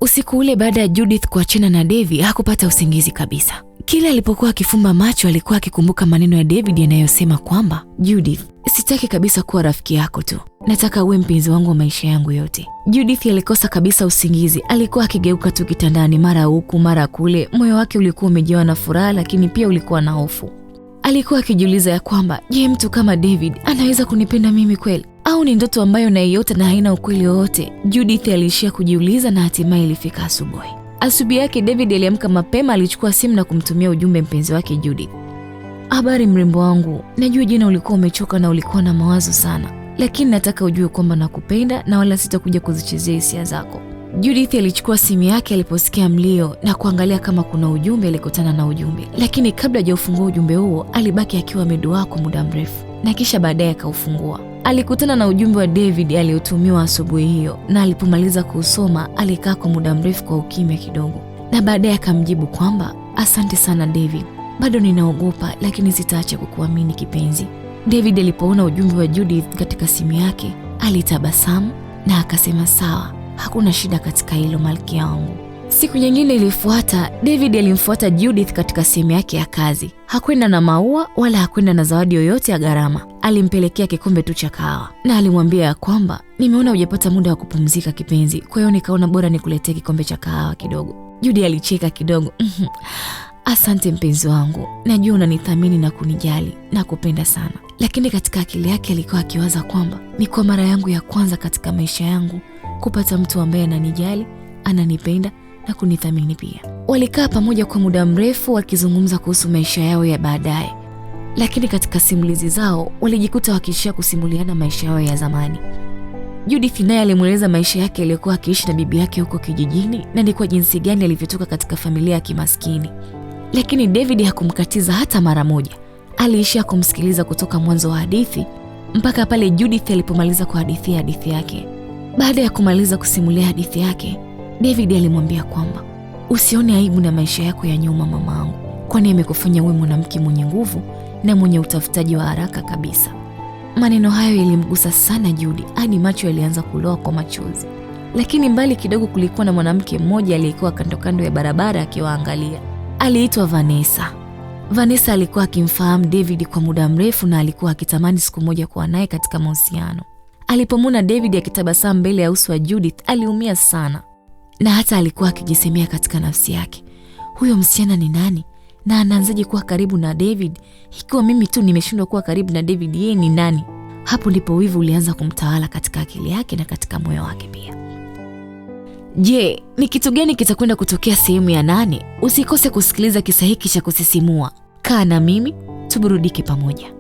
Usiku ule baada ya Judith kuachana na David hakupata usingizi kabisa. Kila alipokuwa akifumba macho alikuwa akikumbuka maneno ya David yanayosema kwamba, Judith, sitaki kabisa kuwa rafiki yako tu. Nataka uwe mpenzi wangu wa maisha yangu yote. Judith alikosa kabisa usingizi. Alikuwa akigeuka tu kitandani mara huku mara kule. Moyo wake ulikuwa umejawa na furaha lakini pia ulikuwa na hofu. Alikuwa akijiuliza ya kwamba, je, mtu kama David anaweza kunipenda mimi kweli? Au ni ndoto ambayo naiota na haina ukweli wowote? Judith aliishia kujiuliza na hatimaye ilifika asubuhi. Asubuhi yake David aliamka mapema, alichukua simu na kumtumia ujumbe mpenzi wake Judith. Habari mrembo wangu, najua jana ulikuwa umechoka na ulikuwa na mawazo sana, lakini nataka ujue kwamba nakupenda na wala sitakuja kuzichezea hisia zako. Judith alichukua simu yake aliposikia mlio na kuangalia kama kuna ujumbe. Alikutana na ujumbe, lakini kabla hajaufungua ujumbe huo alibaki akiwa ameduaa kwa muda mrefu na kisha baadaye akaufungua. Alikutana na ujumbe wa David aliotumiwa asubuhi hiyo, na alipomaliza kuusoma alikaa kwa muda mrefu kwa ukimya kidogo, na baadaye akamjibu kwamba, asante sana David, bado ninaogopa lakini sitaacha kukuamini kipenzi. David alipoona ujumbe wa Judith katika simu yake alitabasamu na akasema, sawa, hakuna shida katika hilo malkia wangu. Siku nyingine ilifuata. David alimfuata Judith katika sehemu yake ya kazi. Hakwenda na maua wala hakwenda na zawadi yoyote ya gharama. Alimpelekea kikombe tu cha kahawa na alimwambia ya kwamba, nimeona hujapata muda wa kupumzika kipenzi, kwa hiyo nikaona bora nikuletee kikombe cha kahawa kidogo. Judith alicheka kidogo. Asante mpenzi wangu, najua unanithamini na kunijali na kupenda sana. Lakini katika akili yake alikuwa akiwaza kwamba ni kwa mara yangu ya kwanza katika maisha yangu kupata mtu ambaye ananijali, ananipenda na kunithamini pia. Walikaa pamoja kwa muda mrefu wakizungumza kuhusu maisha yao ya baadaye, lakini katika simulizi zao walijikuta wakishia kusimuliana maisha yao ya zamani. Judith naye alimweleza maisha yake aliyokuwa akiishi na bibi yake huko kijijini na ni kwa jinsi gani alivyotoka katika familia ya kimaskini. Lakini David hakumkatiza hata mara moja. Aliishia kumsikiliza kutoka mwanzo wa hadithi mpaka pale Judith alipomaliza kuhadithia hadithi yake. Baada ya kumaliza kusimulia hadithi yake, David alimwambia kwamba, usione aibu na maisha yako ya nyuma mamangu, kwani amekufanya uwe mwanamke mwenye nguvu na mwenye utafutaji wa haraka kabisa. Maneno hayo yalimgusa sana Judy hadi macho yalianza kuloa kwa machozi. Lakini mbali kidogo kulikuwa na mwanamke mmoja aliyekuwa kando kando ya barabara akiwaangalia. Aliitwa Vanessa. Vanessa alikuwa akimfahamu David kwa muda mrefu na alikuwa akitamani siku moja kuwa naye katika mahusiano. Alipomwona David akitabasamu mbele ya uso wa Judith aliumia sana, na hata alikuwa akijisemea katika nafsi yake, huyo msichana ni nani na anaanzaje kuwa karibu na David? Ikiwa mimi tu nimeshindwa kuwa karibu na David, yeye ni nani? Hapo ndipo wivu ulianza kumtawala katika akili yake na katika moyo wake pia. Je, ni kitu gani kitakwenda kutokea sehemu ya 8? Usikose kusikiliza kisa hiki cha kusisimua. Kaa na mimi tuburudike pamoja.